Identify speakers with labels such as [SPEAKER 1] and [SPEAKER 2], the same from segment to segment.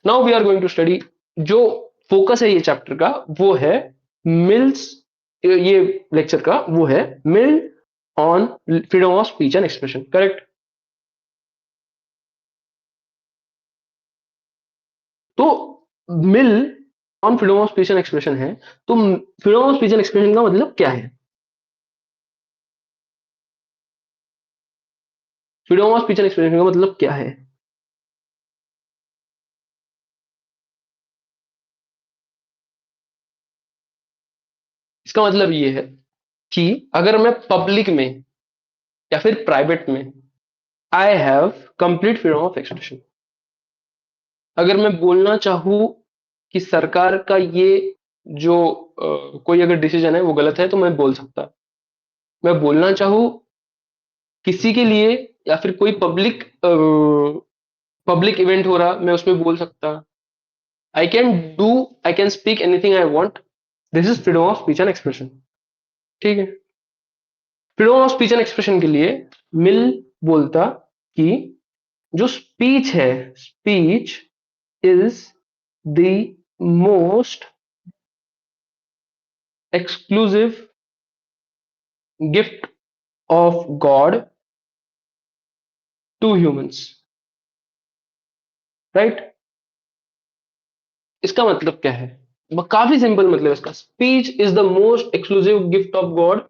[SPEAKER 1] Now we are going to study, जो focus है ये चैप्टर का वो है मिल्स, ये लेक्चर का वो है Mill on freedom of speech and expression, correct? तो Mill on freedom of speech and expression है, तो freedom of speech and expression का मतलब क्या है? Freedom of speech and expression का मतलब क्या है? इसका मतलब ये है कि अगर मैं पब्लिक में या फिर प्राइवेट में, I have complete freedom of expression. अगर मैं बोलना चाहूँ कि सरकार का ये जो कोई अगर डिसीजन है वो गलत है तो मैं बोल सकता। मैं बोलना चाहूँ किसी के लिए या फिर कोई पब्लिक इवेंट हो रहा, मैं उसमें बोल सकता। I can do, I can speak anything I want. This is freedom of speech and expression. ठीक है। Freedom of speech and expression के लिए मिल बोलता कि जो स्पीच है, speech is the most exclusive gift of God to humans, right? इसका मतलब क्या है? काफी सिंपल मतलब है इसका, speech is the most exclusive gift of God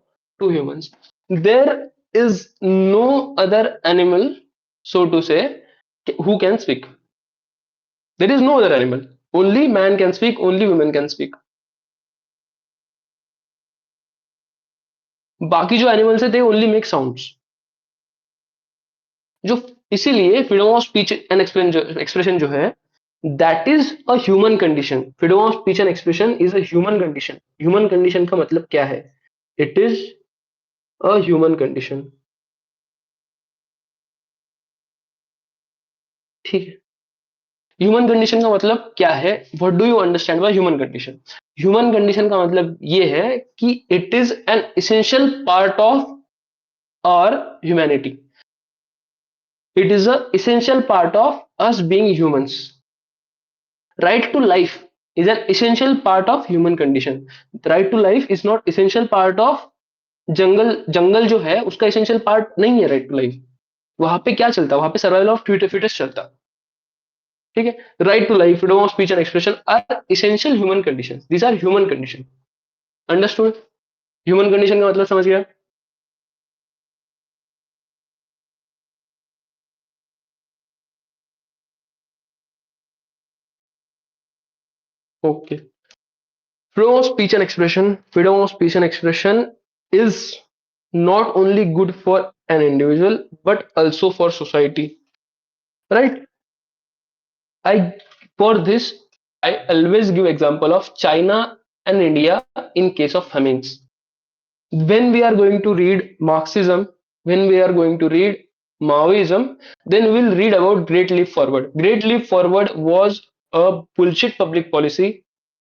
[SPEAKER 1] to humans. There is no other animal, so to say, who can speak. There is no other animal. Only man can speak, only women can speak. बाकी जो animals है they only make sounds. जो इसीलिए freedom of speech and expression जो है, that is a human condition. Freedom of speech and expression is a human condition. Human condition का मतलब क्या है? It is a human condition. ठीक है। ह्यूमन कंडीशन का मतलब क्या है? What do you understand by human condition? Human condition का मतलब ये है कि it is an essential part of our humanity. It is a essential part of us being humans. Right to life is an essential part of human condition. Right to life is not essential part of जंगल। जंगल जो है उसका essential part नहीं है right to life. वहां पे क्या चलता है? वहां पे सर्वाइवल ऑफ फिटेस्ट चलता। ठीक है। Right to life, freedom of speech and expression are essential human conditions. These are human condition. Understood? Human condition का मतलब समझ गया? Okay. Freedom of speech and expression, freedom of speech and expression is not only good for an individual but also for society, right? I For this I always give example of China and India in case of famines. When we are going to read Marxism, when we are going to read Maoism, then we'll read about Great Leap Forward. Great Leap Forward was a bullshit public policy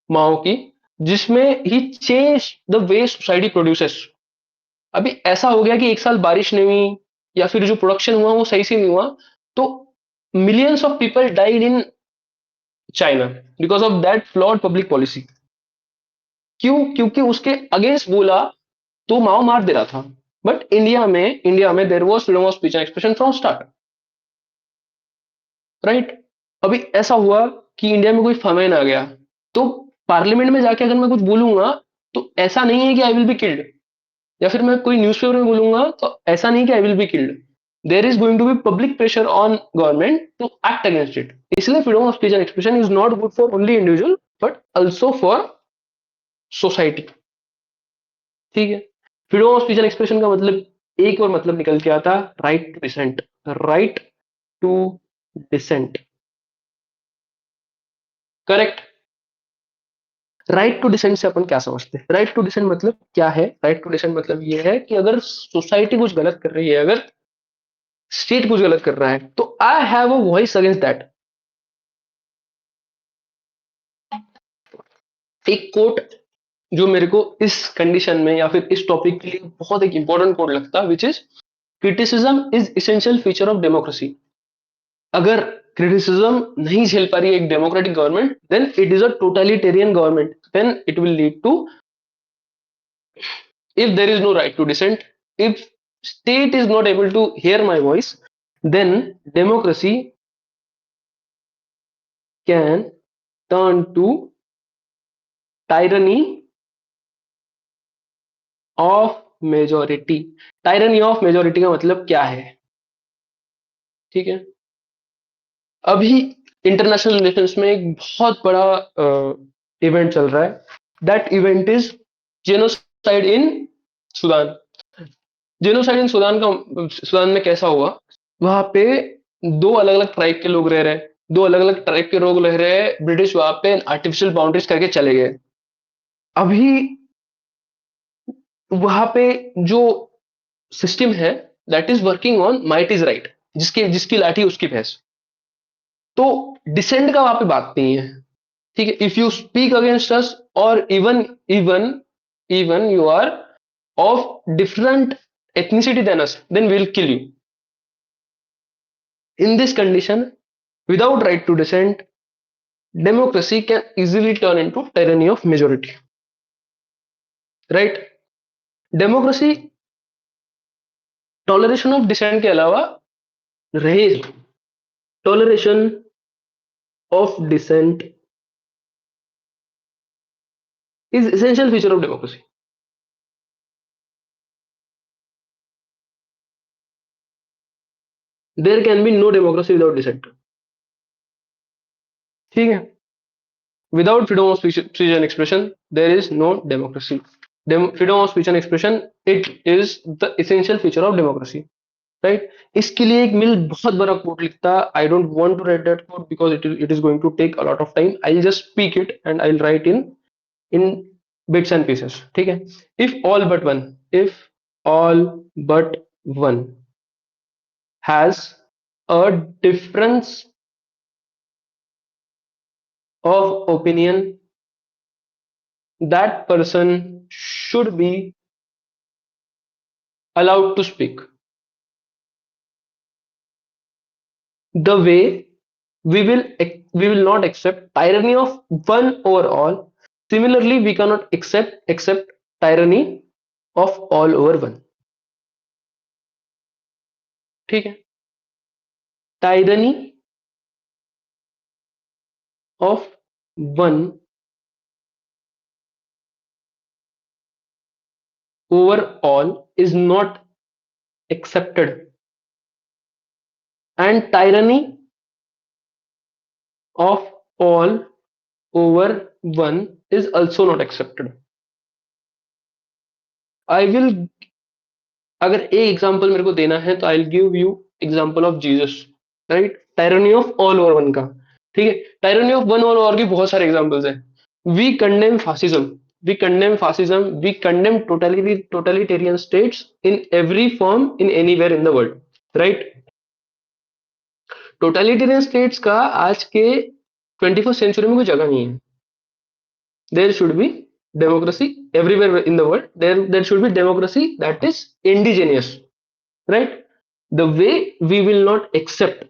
[SPEAKER 1] Mao की, जिसमें ही change the way society produces. अभी ऐसा हो गया कि एक साल बारिश नहीं हुई या फिर जो प्रोडक्शन हुआ वो सही से नहीं हुआ, तो millions of people died in China because of that flawed public policy. क्यों? क्योंकि उसके अगेंस्ट बोला तो माओ मार दे रहा था। बट इंडिया में there was freedom of speech and expression from start, right? अभी ऐसा हुआ कि इंडिया में कोई फमेन आ गया, तो पार्लियामेंट में जाके अगर मैं कुछ बोलूंगा तो ऐसा नहीं है कि आई विल बी किल्ड, या फिर मैं कोई न्यूज़पेपर में बोलूंगा तो ऐसा नहीं कि I will be killed. There is going to be public pressure on government to act against it. इसलिए freedom of speech and expression is not good for only individual but also for society. ठीक है। Freedom of speech and expression का मतलब एक और मतलब निकल के आता, right to dissent. Right to dissent, correct? Right to dissent से अपन क्या समझते हैं? राइट टू डिसेंट मतलब क्या है? राइट टू डिसेंट मतलब ये है कि अगर सोसाइटी कुछ गलत कर रही है, अगर स्टेट कुछ गलत कर रहा है, तो I have a voice against that. एक कोट जो मेरे को इस कंडीशन में या फिर इस टॉपिक के लिए बहुत एक इंपॉर्टेंट कोट लगता है, which is criticism is essential feature of democracy. अगर क्रिटिसिज्म नहीं झेल पा रही है एक democratic government, then it is a totalitarian government, then it will lead to, if there is no right to dissent, if state is not able to hear my voice, then democracy can turn to tyranny of majority. Tyranny of majority का मतलब क्या है? ठीक है, अभी international relations में एक बहुत बड़ा इवेंट चल रहा है, that event is genocide in Sudan. Genocide in Sudan का, सूडान में कैसा हुआ, वहां पे दो अलग अलग ट्राइब के लोग रह रहे हैं, दो अलग अलग ट्राइब के लोग रह रहे हैं, ब्रिटिश वहां पे आर्टिफिशियल बाउंड्रीज करके चले गए। अभी वहां पे जो सिस्टम है, that is working on might is right, जिसकी जिसकी लाठी उसकी भैंस। तो डिसेंट का वहां पे बात नहीं है। ठीक है, if you speak against us, और even even even you are of different ethnicity than us, then we'll kill you. In this condition, without right to dissent, democracy can easily turn into tyranny of majority. Right? Democracy toleration of dissent के अलावा रहे, toleration of dissent is essential feature of democracy. There can be no democracy without dissent. ठीक है, without freedom of speech and expression, there is no democracy. Freedom of speech and expression, it is the essential feature of democracy. Right, इसके लिए एक Mill बहुत बड़ा quote लिखता। I don't want to write that quote because it is going to take a lot of time. I will just speak it and I will write in bits and pieces. ठीक है, if all but one, if all but one has a difference of opinion, that person should be allowed to speak. The way we will not accept tyranny of one over all. Similarly, we cannot accept tyranny of all over one. ठीक है, tyranny of one over all is not accepted, and tyranny of all over one is also not accepted. I will, अगर एक example मेरे को देना है तो I will give you example of Jesus. Right, tyranny of all over one का। ठीक है, टायरनी ऑफ वन और के बहुत सारे एग्जांपल्स हैं। We condemn fascism, we condemn fascism, we condemn totalitarian states in every form in anywhere in the world. Right, totalitarian states का आज के 21st सेंचुरी में कोई जगह नहीं है। There should be democracy everywhere in the world. There should be democracy that is indigenous. Right, the way we will not accept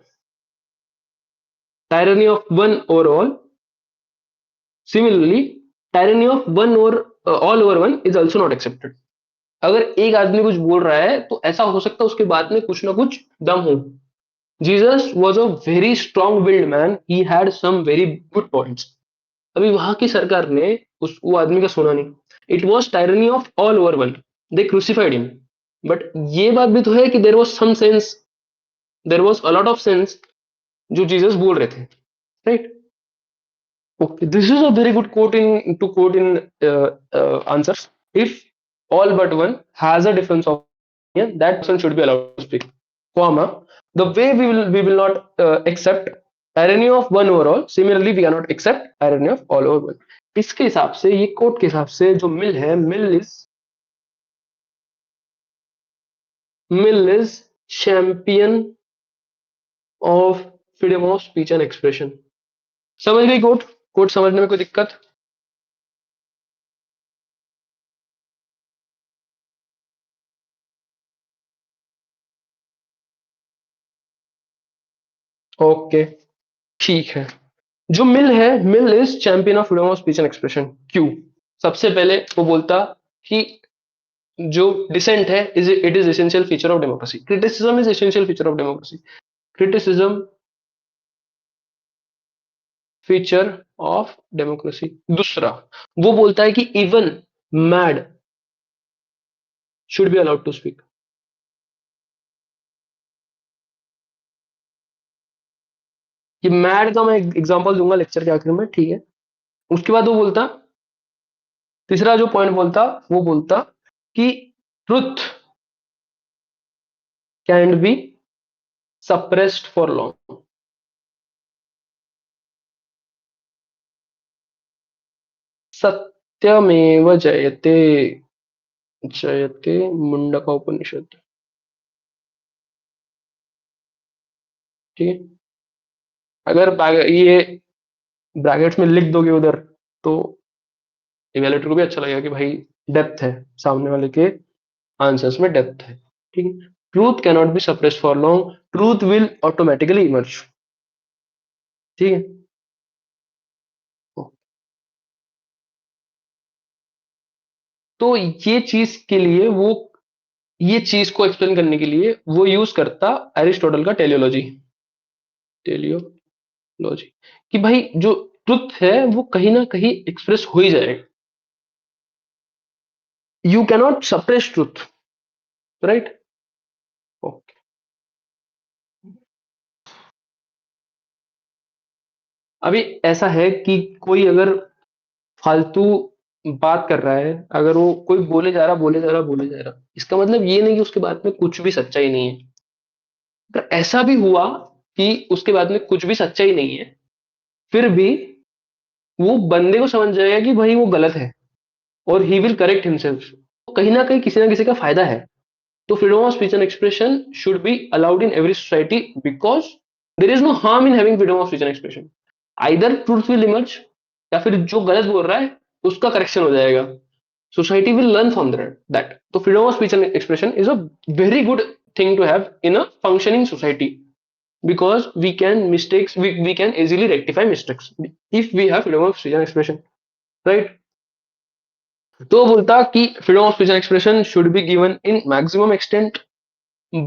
[SPEAKER 1] tyranny of one over all, similarly tyranny of one over all over one is also not accepted. अगर एक आदमी कुछ बोल रहा है तो ऐसा हो सकता है उसके बाद में कुछ ना कुछ दम हो। Jesus was a very strong willed man, he had some very good points. अभी वहां की सरकार ने उस वो आदमी का सुना नहीं। It was tyranny of all over one, they crucified him. But ये बात भी तो है कि there was some sense, there was a lot of sense जो जीसस बोल रहे थे। Right, okay, this is a very good quote in to quote in answers. If all but one has a difference of opinion, that person should be allowed to speak, comma, the way we will not accept tyranny of one over all, similarly we cannot accept tyranny of all over one. इसके हिसाब से, ये coat के हिसाब से जो मिल is champion of freedom of speech and expression. समझ गई कोट? कोट समझने में कोई दिक्कत? ओके, ठीक है। जो मिल है, Mill is champion of freedom of speech and expression. क्यों? सबसे पहले वो बोलता कि जो डिसेंट है is it is essential feature of democracy, criticism is essential feature of democracy, criticism feature of democracy. दूसरा, वो बोलता है कि even mad should be allowed to speak. ये मैड का मैं एग्जांपल दूंगा लेक्चर के आखिर में, ठीक है। उसके बाद वो बोलता, तीसरा जो पॉइंट बोलता, वो बोलता कि truth can be suppressed for long. सत्यमेव जयते, जयते मुंडका उपनिषद। ठीक है। अगर ये ब्रैकेट्स में लिख दोगे उधर, तो इवेलुएटर को भी अच्छा लगेगा कि भाई डेप्थ है, सामने वाले के आंसर्स में डेप्थ है। ठीक है। Truth cannot be suppressed for long, truth will automatically emerge. ठीक है। तो ये चीज के लिए वो, ये चीज को एक्सप्लेन करने के लिए वो यूज करता एरिस्टोटल का टेलियोलॉजी। टेलियोलॉजी, कि भाई जो ट्रुथ है वो कहीं ना कहीं एक्सप्रेस हो ही जाएगा, you cannot suppress truth, right. Okay. अभी ऐसा है कि कोई अगर फालतू बात कर रहा है, अगर वो कोई बोले जा रहा बोले जा रहा बोले जा रहा, इसका मतलब ये नहीं कि उसके बात में कुछ भी सच्चाई नहीं है। अगर ऐसा भी हुआ कि उसके बात में कुछ भी सच्चाई नहीं है, फिर भी वो बंदे को समझ जाएगा कि भाई वो गलत है, और ही विल करेक्ट हिमसेल्फ। तो कहीं ना किसी का फायदा है। तो freedom of speech and expression should be allowed in every society, because there is no harm in having freedom of speech and expression. Either truth will emerge, या फिर जो गलत बोल रहा है उसका करेक्शन हो जाएगा, society will learn from that. So freedom of speech and expression is a very good thing to have in a functioning society, because we can easily rectify mistakes if we have freedom of speech and expression, right? तो बोलता कि freedom of speech and expression should be given in maximum extent,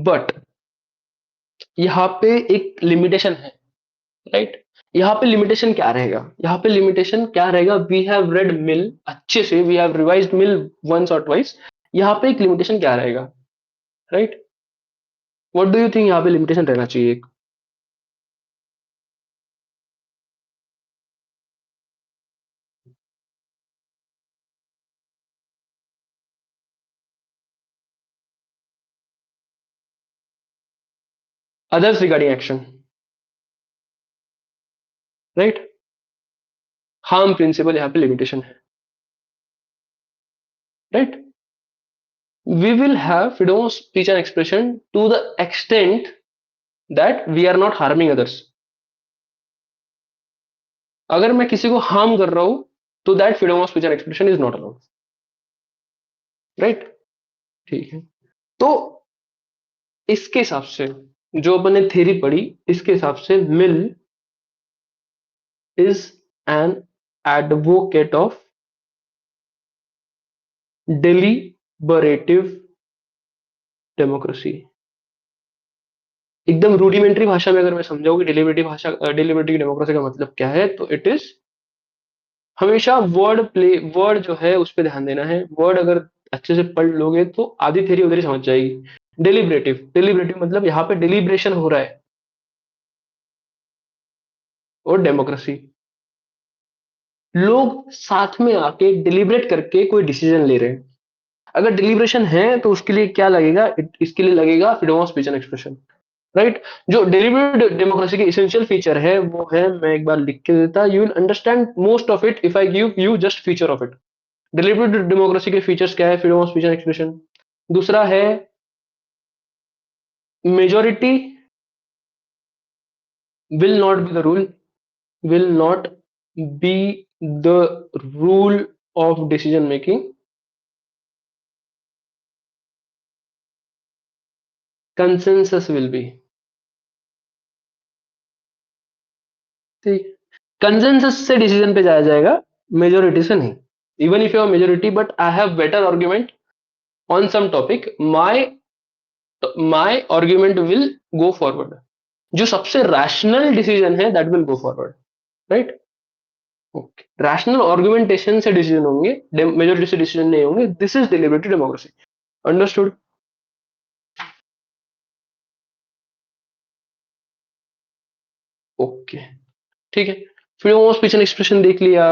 [SPEAKER 1] but यहाँ पे एक limitation है, right. यहाँ पे limitation क्या रहेगा, यहाँ पे लिमिटेशन क्या रहेगा, वी हैव रेड मिल अच्छे से, we have revised Mill once और ट्वाइस। यहाँ पे एक लिमिटेशन क्या रहेगा, right. What do you think यहाँ पे लिमिटेशन रहना चाहिए? Others regarding action, right. Harm principle यहाँ पे लिमिटेशन है, right. We will have freedom of speech and expression to the extent that we are not harming others. अगर मैं किसी को हार्म कर रहा हूं, तो that freedom of speech and expression is not allowed, right. ठीक है। तो इसके हिसाब से, जो अपन ने थ्योरी पढ़ी, इसके हिसाब से Mill is an advocate of deliberative democracy. एकदम रूडिमेंट्री भाषा में अगर मैं समझाऊं कि डिलिबरेटिव डेमोक्रेसी का मतलब क्या है, तो इट इज, हमेशा वर्ड जो है उस पर ध्यान देना है। वर्ड अगर अच्छे से पढ़ लोगे तो आधी थ्योरी उधर ही समझ जाएगी। डिलिबरेटिव मतलब यहाँ पे डिलिब्रेशन हो रहा है, और डेमोक्रेसी, लोग साथ में आके डिलिब्रेट करके कोई डिसीजन ले रहे हैं। अगर डिलिब्रेशन है तो उसके लिए क्या लगेगा, इसके लिए लगेगा freedom of speech and expression, right. जो डेलिब्रेटेड डेमोक्रेसी की एसेंशियल फीचर है वो है, मैं एक बार लिख के देता, you will understand most of it if I give you just feature of it. Deliberated democracy के फीचर्स क्या है? Freedom of speech and expression. दूसरा है, majority will not be the rule, will not be the rule of decision making, consensus will be. ठीक, consensus से decision पे जाया जाएगा, मेजोरिटी से नहीं। Even if you have majority but I have better argument on some topic, my argument will go forward. जो सबसे rational decision है that will go forward, right. Okay, rational argumentation से डिसीजन होंगे, मेजोरिटी से decision नहीं होंगे। This is deliberative democracy. Understood? Okay, ठीक है। Freedom of speech and expression देख लिया,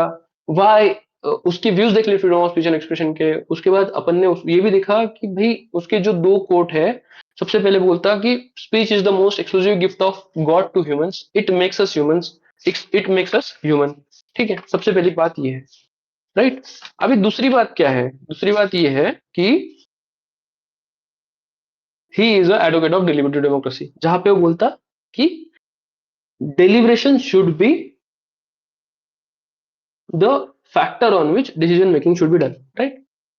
[SPEAKER 1] वाई, उसके व्यूज देख लिए freedom of speech and expression के। उसके बाद अपन ने ये भी देखा कि भाई उसके जो दो कोट है, सबसे पहले बोलता कि speech is the most exclusive gift of God to humans, it makes us humans, it makes us human. ठीक है, सबसे पहली बात ये है, राइट। अभी दूसरी बात क्या है? दूसरी बात ये है कि he is a advocate of deliberative democracy, जहां पे वो बोलता कि deliberation should be the factor on which decision making should be done, right?